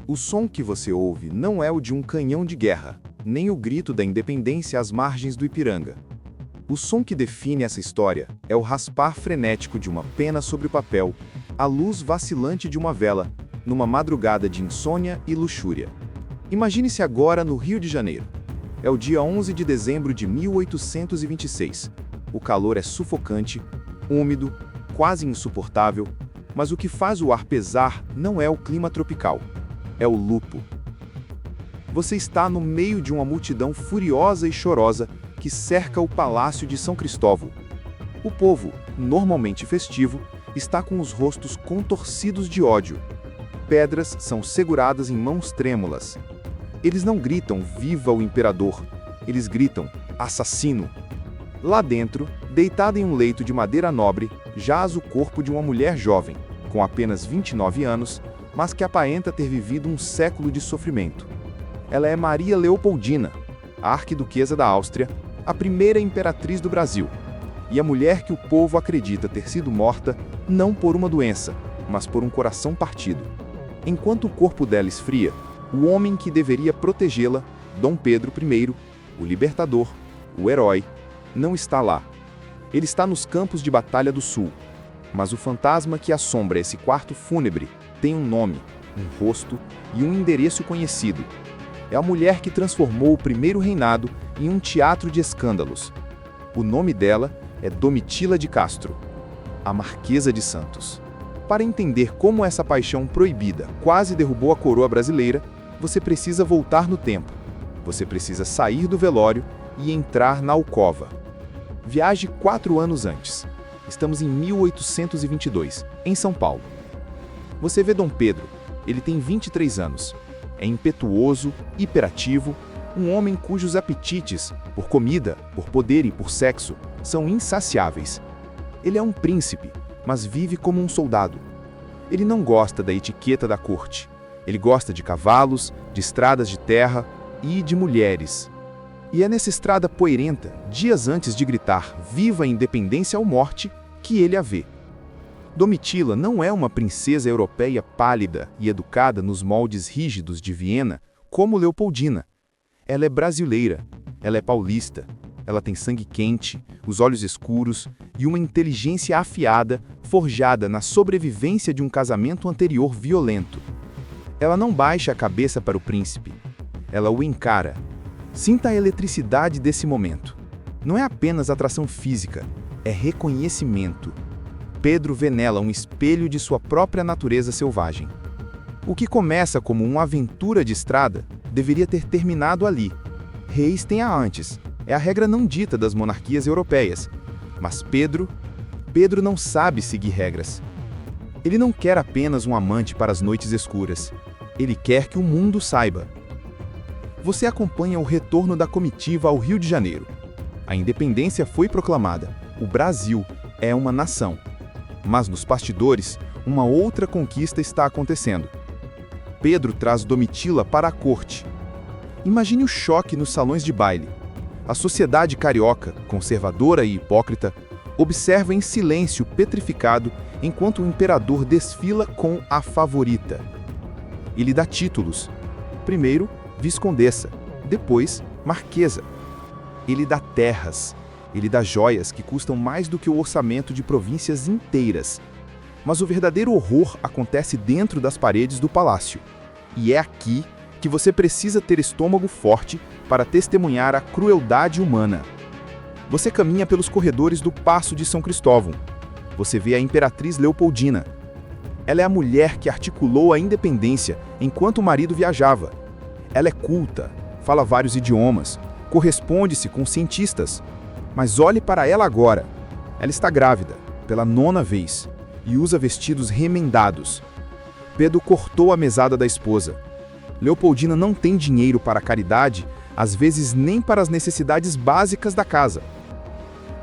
O som que você ouve não é o de um canhão de guerra, nem o grito da independência às margens do Ipiranga. O som que define essa história é o raspar frenético de uma pena sobre o papel, a luz vacilante de uma vela, numa madrugada de insônia e luxúria. Imagine-se agora no Rio de Janeiro. É o dia 11 de dezembro de 1826. O calor é sufocante, úmido, quase insuportável, mas o que faz o ar pesar não é o clima tropical, é o lupo. Você está no meio de uma multidão furiosa e chorosa que cerca o Palácio de São Cristóvão. O povo, normalmente festivo, está com os rostos contorcidos de ódio. Pedras são seguradas em mãos trêmulas. Eles não gritam "Viva o Imperador", eles gritam "Assassino". Lá dentro, deitada em um leito de madeira nobre, jaz o corpo de uma mulher jovem, com apenas 29 anos, mas que aparenta ter vivido um século de sofrimento. Ela é Maria Leopoldina, a arquiduquesa da Áustria, a primeira imperatriz do Brasil, e a mulher que o povo acredita ter sido morta não por uma doença, mas por um coração partido. Enquanto o corpo dela esfria, o homem que deveria protegê-la, Dom Pedro I, o libertador, o herói, não está lá. Ele está nos campos de batalha do Sul. Mas o fantasma que assombra esse quarto fúnebre tem um nome, um rosto e um endereço conhecido. É a mulher que transformou o primeiro reinado em um teatro de escândalos. O nome dela é Domitila de Castro, a Marquesa de Santos. Para entender como essa paixão proibida quase derrubou a coroa brasileira, você precisa voltar no tempo. Você precisa sair do velório e entrar na alcova. Viaje 4 anos antes. Estamos em 1822, em São Paulo. Você vê Dom Pedro. Ele tem 23 anos. É impetuoso, hiperativo, um homem cujos apetites, por comida, por poder e por sexo, são insaciáveis. Ele é um príncipe, mas vive como um soldado. Ele não gosta da etiqueta da corte. Ele gosta de cavalos, de estradas de terra e de mulheres. E é nessa estrada poeirenta, dias antes de gritar "Viva a Independência ou Morte", que ele a vê. Domitila não é uma princesa europeia pálida e educada nos moldes rígidos de Viena, como Leopoldina. Ela é brasileira, ela é paulista, ela tem sangue quente, os olhos escuros e uma inteligência afiada, forjada na sobrevivência de um casamento anterior violento. Ela não baixa a cabeça para o príncipe, ela o encara. Sinta a eletricidade desse momento. Não é apenas atração física, é reconhecimento. Pedro vê nela um espelho de sua própria natureza selvagem. O que começa como uma aventura de estrada deveria ter terminado ali. Reis têm a antes, é a regra não dita das monarquias europeias. Mas Pedro não sabe seguir regras. Ele não quer apenas um amante para as noites escuras. Ele quer que o mundo saiba. Você acompanha o retorno da comitiva ao Rio de Janeiro. A independência foi proclamada. O Brasil é uma nação. Mas nos bastidores, uma outra conquista está acontecendo. Pedro traz Domitila para a corte. Imagine o choque nos salões de baile. A sociedade carioca, conservadora e hipócrita, observa em silêncio petrificado enquanto o imperador desfila com a favorita. Ele dá títulos. Primeiro, viscondessa, depois, marquesa. Ele dá terras, ele dá joias que custam mais do que o orçamento de províncias inteiras. Mas o verdadeiro horror acontece dentro das paredes do palácio. E é aqui que você precisa ter estômago forte para testemunhar a crueldade humana. Você caminha pelos corredores do Paço de São Cristóvão. Você vê a imperatriz Leopoldina. Ela é a mulher que articulou a independência enquanto o marido viajava. Ela é culta, fala vários idiomas, corresponde-se com cientistas. Mas olhe para ela agora. Ela está grávida, pela 9ª vez, e usa vestidos remendados. Pedro cortou a mesada da esposa. Leopoldina não tem dinheiro para a caridade, às vezes nem para as necessidades básicas da casa.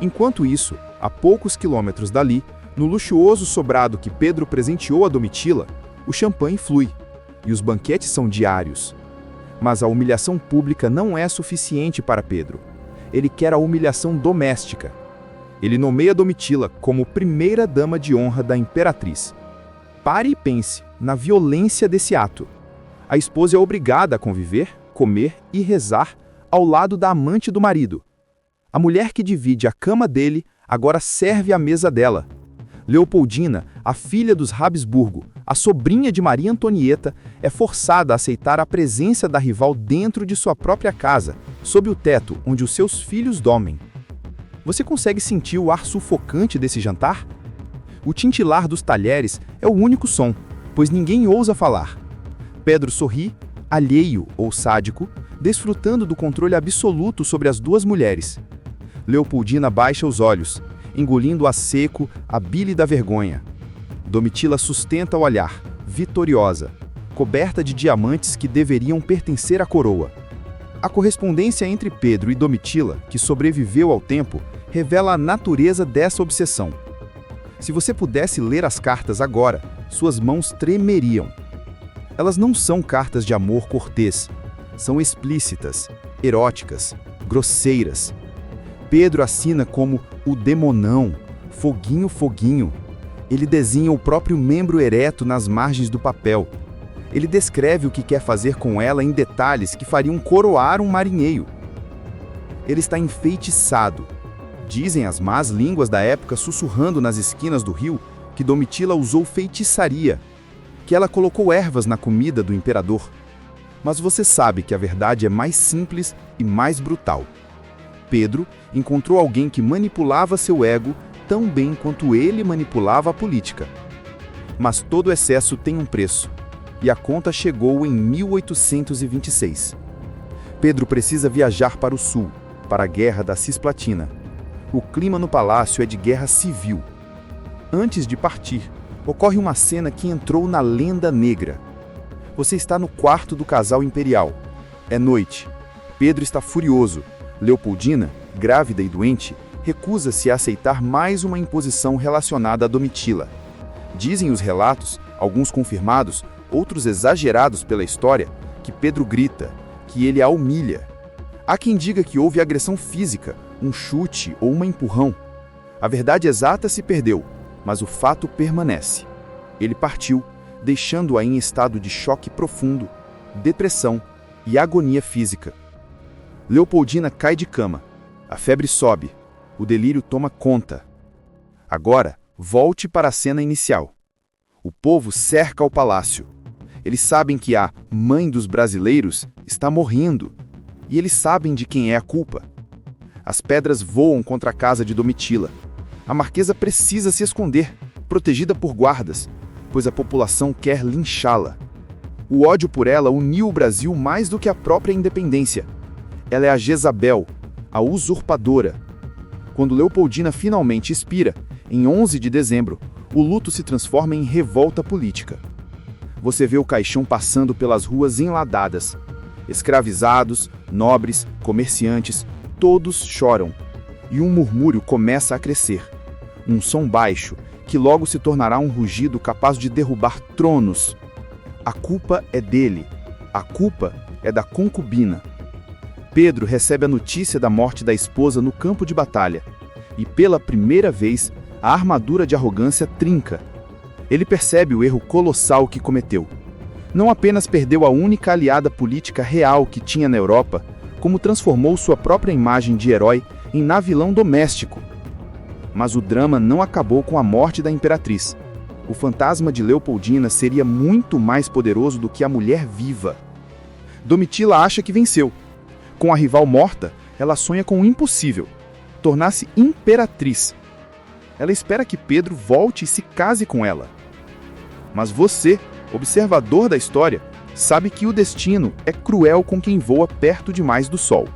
Enquanto isso, a poucos quilômetros dali, no luxuoso sobrado que Pedro presenteou a Domitila, o champanhe flui, e os banquetes são diários. Mas a humilhação pública não é suficiente para Pedro. Ele quer a humilhação doméstica. Ele nomeia Domitila como primeira-dama de honra da imperatriz. Pare e pense na violência desse ato. A esposa é obrigada a conviver, comer e rezar ao lado da amante do marido. A mulher que divide a cama dele agora serve à mesa dela. Leopoldina, a filha dos Habsburgo, a sobrinha de Maria Antonieta, é forçada a aceitar a presença da rival dentro de sua própria casa, sob o teto onde os seus filhos dormem. Você consegue sentir o ar sufocante desse jantar? O tintilar dos talheres é o único som, pois ninguém ousa falar. Pedro sorri, alheio ou sádico, desfrutando do controle absoluto sobre as duas mulheres. Leopoldina baixa os olhos, engolindo a seco a bile da vergonha. Domitila sustenta o olhar, vitoriosa, coberta de diamantes que deveriam pertencer à coroa. A correspondência entre Pedro e Domitila, que sobreviveu ao tempo, revela a natureza dessa obsessão. Se você pudesse ler as cartas agora, suas mãos tremeriam. Elas não são cartas de amor cortês, são explícitas, eróticas, grosseiras. Pedro assina como o demonão, foguinho, foguinho. Ele desenha o próprio membro ereto nas margens do papel. Ele descreve o que quer fazer com ela em detalhes que fariam coroar um marinheiro. Ele está enfeitiçado. Dizem as más línguas da época sussurrando nas esquinas do rio que Domitila usou feitiçaria, que ela colocou ervas na comida do imperador. Mas você sabe que a verdade é mais simples e mais brutal. Pedro encontrou alguém que manipulava seu ego tão bem quanto ele manipulava a política. Mas todo excesso tem um preço, e a conta chegou em 1826. Pedro precisa viajar para o sul, para a Guerra da Cisplatina. O clima no palácio é de guerra civil. Antes de partir, ocorre uma cena que entrou na lenda negra. Você está no quarto do casal imperial. É noite. Pedro está furioso. Leopoldina, grávida e doente, recusa-se a aceitar mais uma imposição relacionada a Domitila. Dizem os relatos, alguns confirmados, outros exagerados pela história, que Pedro grita, que ele a humilha. Há quem diga que houve agressão física, um chute ou um empurrão. A verdade exata se perdeu, mas o fato permanece. Ele partiu, deixando-a em estado de choque profundo, depressão e agonia física. Leopoldina cai de cama. A febre sobe. O delírio toma conta. Agora, volte para a cena inicial. O povo cerca o palácio. Eles sabem que a mãe dos brasileiros está morrendo. E eles sabem de quem é a culpa. As pedras voam contra a casa de Domitila. A marquesa precisa se esconder, protegida por guardas, pois a população quer linchá-la. O ódio por ela uniu o Brasil mais do que a própria independência. Ela é a Jezabel, a usurpadora. Quando Leopoldina finalmente expira, em 11 de dezembro, o luto se transforma em revolta política. Você vê o caixão passando pelas ruas enladadas. Escravizados, nobres, comerciantes, todos choram. E um murmúrio começa a crescer. Um som baixo, que logo se tornará um rugido capaz de derrubar tronos. A culpa é dele. A culpa é da concubina. Pedro recebe a notícia da morte da esposa no campo de batalha. E pela primeira vez, a armadura de arrogância trinca. Ele percebe o erro colossal que cometeu. Não apenas perdeu a única aliada política real que tinha na Europa, como transformou sua própria imagem de herói em navilão doméstico. Mas o drama não acabou com a morte da imperatriz. O fantasma de Leopoldina seria muito mais poderoso do que a mulher viva. Domitila acha que venceu. Com a rival morta, ela sonha com o impossível: tornar-se imperatriz. Ela espera que Pedro volte e se case com ela. Mas você, observador da história, sabe que o destino é cruel com quem voa perto demais do sol.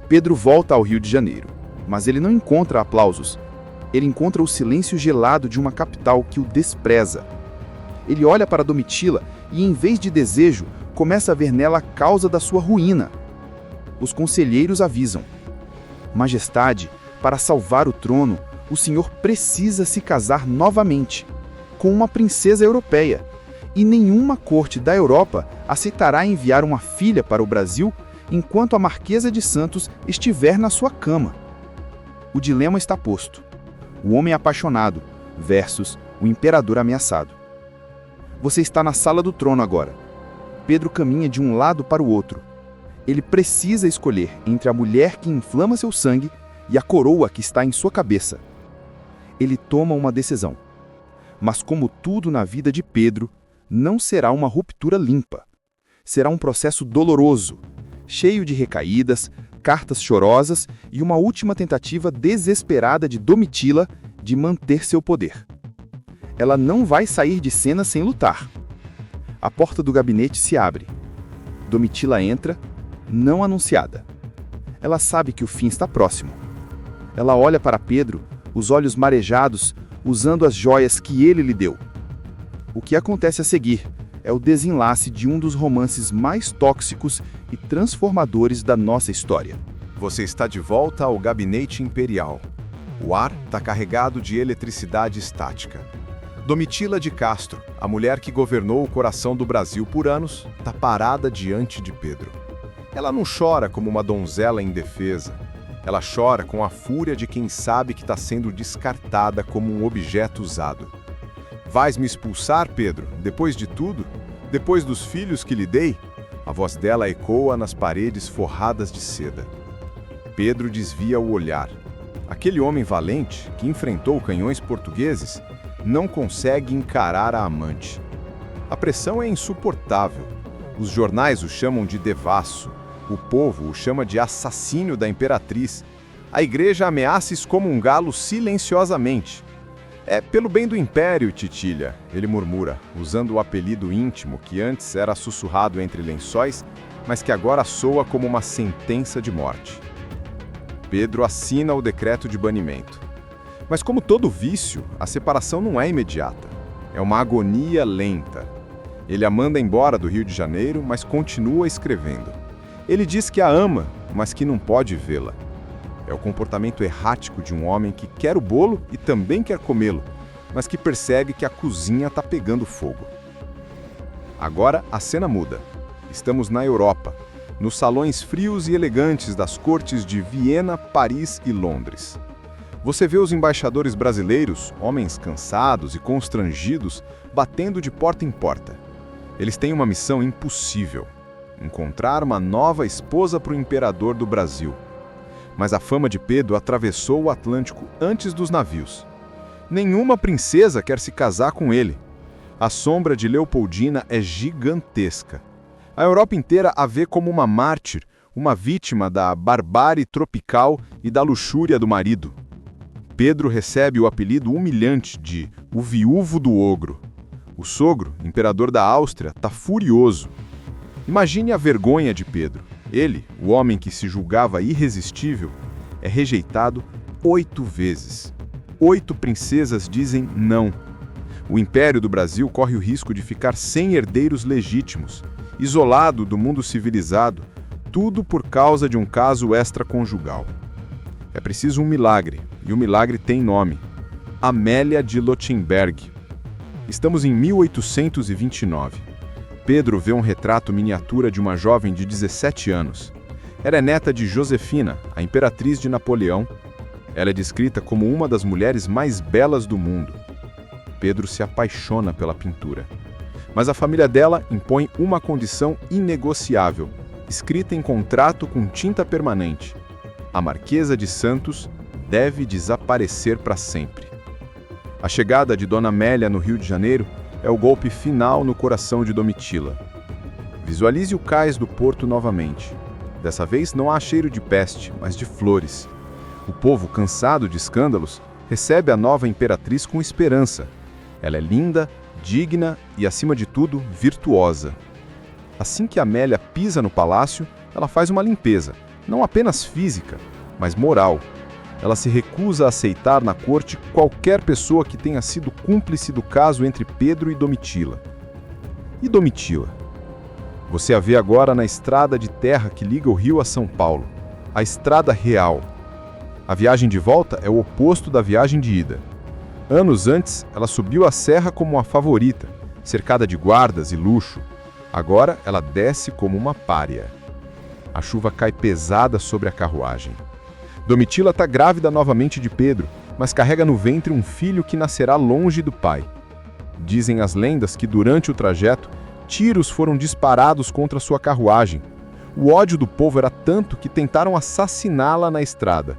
Pedro volta ao Rio de Janeiro, mas ele não encontra aplausos. Ele encontra o silêncio gelado de uma capital que o despreza. Ele olha para Domitila e, em vez de desejo, começa a ver nela a causa da sua ruína. Os conselheiros avisam: Majestade, para salvar o trono, o senhor precisa se casar novamente, com uma princesa europeia, e nenhuma corte da Europa aceitará enviar uma filha para o Brasil enquanto a Marquesa de Santos estiver na sua cama. O dilema está posto: o homem apaixonado versus o imperador ameaçado. Você está na sala do trono agora. Pedro caminha de um lado para o outro. Ele precisa escolher entre a mulher que inflama seu sangue e a coroa que está em sua cabeça. Ele toma uma decisão. Mas como tudo na vida de Pedro, não será uma ruptura limpa. Será um processo doloroso, cheio de recaídas, cartas chorosas e uma última tentativa desesperada de Domitila de manter seu poder. Ela não vai sair de cena sem lutar. A porta do gabinete se abre. Domitila entra, não anunciada. Ela sabe que o fim está próximo. Ela olha para Pedro, os olhos marejados, usando as joias que ele lhe deu. O que acontece a seguir é o desenlace de um dos romances mais tóxicos e transformadores da nossa história. Você está de volta ao Gabinete Imperial. O ar está carregado de eletricidade estática. Domitila de Castro, a mulher que governou o coração do Brasil por anos, está parada diante de Pedro. Ela não chora como uma donzela indefesa. Ela chora com a fúria de quem sabe que está sendo descartada como um objeto usado. Vais me expulsar, Pedro, depois de tudo? Depois dos filhos que lhe dei? A voz dela ecoa nas paredes forradas de seda. Pedro desvia o olhar. Aquele homem valente, que enfrentou canhões portugueses, não consegue encarar a amante. A pressão é insuportável. Os jornais o chamam de devasso. O povo o chama de assassínio da imperatriz. A igreja ameaça excomungá-lo silenciosamente. É pelo bem do império, Titilha, ele murmura, usando o apelido íntimo que antes era sussurrado entre lençóis, mas que agora soa como uma sentença de morte. Pedro assina o decreto de banimento. Mas como todo vício, a separação não é imediata. É uma agonia lenta. Ele a manda embora do Rio de Janeiro, mas continua escrevendo. Ele diz que a ama, mas que não pode vê-la. É o comportamento errático de um homem que quer o bolo e também quer comê-lo, mas que percebe que a cozinha está pegando fogo. Agora a cena muda. Estamos na Europa, nos salões frios e elegantes das cortes de Viena, Paris e Londres. Você vê os embaixadores brasileiros, homens cansados e constrangidos, batendo de porta em porta. Eles têm uma missão impossível: encontrar uma nova esposa para o imperador do Brasil. Mas a fama de Pedro atravessou o Atlântico antes dos navios. Nenhuma princesa quer se casar com ele. A sombra de Leopoldina é gigantesca. A Europa inteira a vê como uma mártir, uma vítima da barbárie tropical e da luxúria do marido. Pedro recebe o apelido humilhante de o viúvo do ogro. O sogro, imperador da Áustria, está furioso. Imagine a vergonha de Pedro. Ele, o homem que se julgava irresistível, é rejeitado 8 vezes. 8 princesas dizem não. O Império do Brasil corre o risco de ficar sem herdeiros legítimos, isolado do mundo civilizado, tudo por causa de um caso extraconjugal. É preciso um milagre, e o milagre tem nome: Amélia de Lothenberg. Estamos em 1829. Pedro vê um retrato miniatura de uma jovem de 17 anos. Ela é neta de Josefina, a imperatriz de Napoleão. Ela é descrita como uma das mulheres mais belas do mundo. Pedro se apaixona pela pintura. Mas a família dela impõe uma condição inegociável, escrita em contrato com tinta permanente: a Marquesa de Santos deve desaparecer para sempre. A chegada de Dona Amélia no Rio de Janeiro é o golpe final no coração de Domitila. Visualize o cais do porto novamente. Dessa vez não há cheiro de peste, mas de flores. O povo, cansado de escândalos, recebe a nova imperatriz com esperança. Ela é linda, digna e, acima de tudo, virtuosa. Assim que Amélia pisa no palácio, ela faz uma limpeza, não apenas física, mas moral. Ela se recusa a aceitar na corte qualquer pessoa que tenha sido cúmplice do caso entre Pedro e Domitila. E Domitila? Você a vê agora na estrada de terra que liga o Rio a São Paulo, a estrada real. A viagem de volta é o oposto da viagem de ida. Anos antes, ela subiu a serra como uma favorita, cercada de guardas e luxo. Agora, ela desce como uma pária. A chuva cai pesada sobre a carruagem. Domitila está grávida novamente de Pedro, mas carrega no ventre um filho que nascerá longe do pai. Dizem as lendas que durante o trajeto tiros foram disparados contra sua carruagem. O ódio do povo era tanto que tentaram assassiná-la na estrada.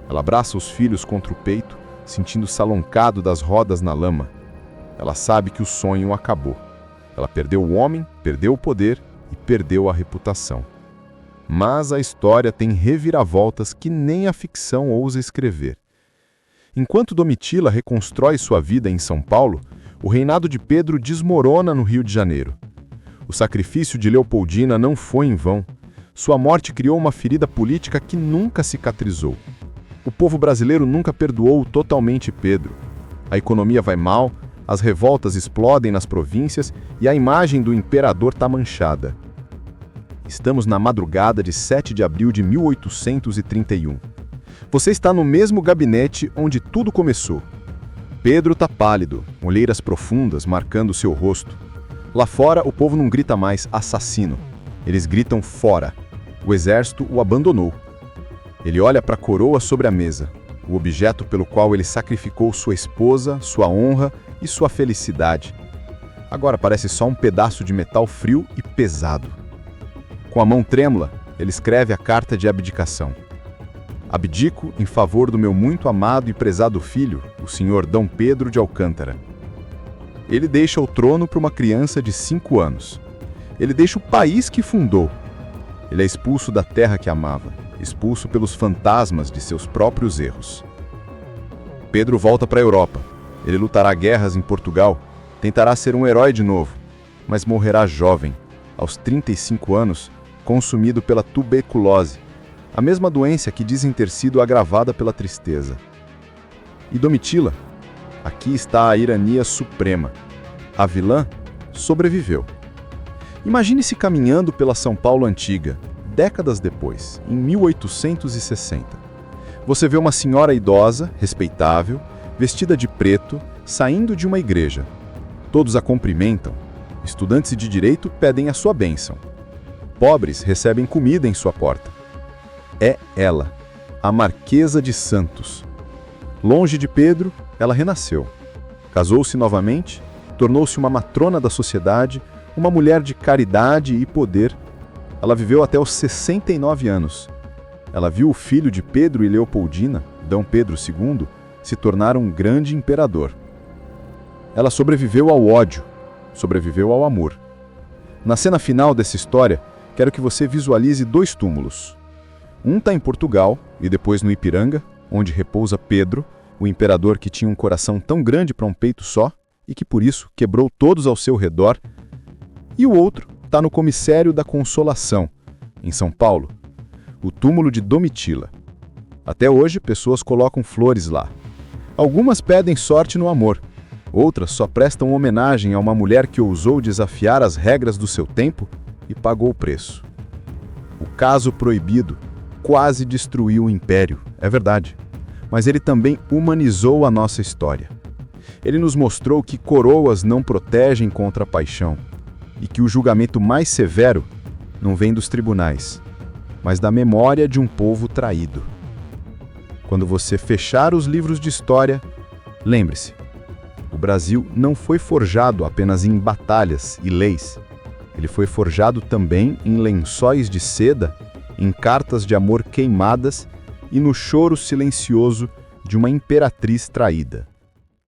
Ela abraça os filhos contra o peito, sentindo saloncado das rodas na lama. Ela sabe que o sonho acabou. Ela perdeu o homem, perdeu o poder e perdeu a reputação. Mas a história tem reviravoltas que nem a ficção ousa escrever. Enquanto Domitila reconstrói sua vida em São Paulo, o reinado de Pedro desmorona no Rio de Janeiro. O sacrifício de Leopoldina não foi em vão. Sua morte criou uma ferida política que nunca cicatrizou. O povo brasileiro nunca perdoou totalmente Pedro. A economia vai mal, as revoltas explodem nas províncias e a imagem do imperador está manchada. Estamos na madrugada de 7 de abril de 1831. Você está no mesmo gabinete onde tudo começou. Pedro está pálido, olheiras profundas marcando seu rosto. Lá fora, o povo não grita mais assassino. Eles gritam fora. O exército o abandonou. Ele olha para a coroa sobre a mesa, o objeto pelo qual ele sacrificou sua esposa, sua honra e sua felicidade. Agora parece só um pedaço de metal frio e pesado. Com a mão trêmula, ele escreve a carta de abdicação. Abdico em favor do meu muito amado e prezado filho, o senhor Dom Pedro de Alcântara. Ele deixa o trono para uma criança de 5 anos. Ele deixa o país que fundou. Ele é expulso da terra que amava, expulso pelos fantasmas de seus próprios erros. Pedro volta para a Europa. Ele lutará guerras em Portugal, tentará ser um herói de novo, mas morrerá jovem, aos 35 anos, consumido pela tuberculose, a mesma doença que dizem ter sido agravada pela tristeza. E Domitila? Aqui está a irania suprema. A vilã sobreviveu. Imagine-se caminhando pela São Paulo antiga, décadas depois, em 1860. Você vê uma senhora idosa, respeitável, vestida de preto, saindo de uma igreja. Todos a cumprimentam. Estudantes de direito pedem a sua bênção. Pobres recebem comida em sua porta. É ela, a Marquesa de Santos. Longe de Pedro, ela renasceu. Casou-se novamente, tornou-se uma matrona da sociedade, uma mulher de caridade e poder. Ela viveu até os 69 anos. Ela viu o filho de Pedro e Leopoldina, D. Pedro II, se tornar um grande imperador. Ela sobreviveu ao ódio, sobreviveu ao amor. Na cena final dessa história, quero que você visualize 2 túmulos. Um está em Portugal e depois no Ipiranga, onde repousa Pedro, o imperador que tinha um coração tão grande para um peito só e que por isso quebrou todos ao seu redor. E o outro está no Comissário da Consolação, em São Paulo, o túmulo de Domitila. Até hoje, pessoas colocam flores lá. Algumas pedem sorte no amor, outras só prestam homenagem a uma mulher que ousou desafiar as regras do seu tempo e pagou o preço. O caso proibido quase destruiu o império, é verdade, mas ele também humanizou a nossa história. Ele nos mostrou que coroas não protegem contra a paixão e que o julgamento mais severo não vem dos tribunais, mas da memória de um povo traído. Quando você fechar os livros de história, lembre-se, o Brasil não foi forjado apenas em batalhas e leis. Ele foi forjado também em lençóis de seda, em cartas de amor queimadas e no choro silencioso de uma imperatriz traída.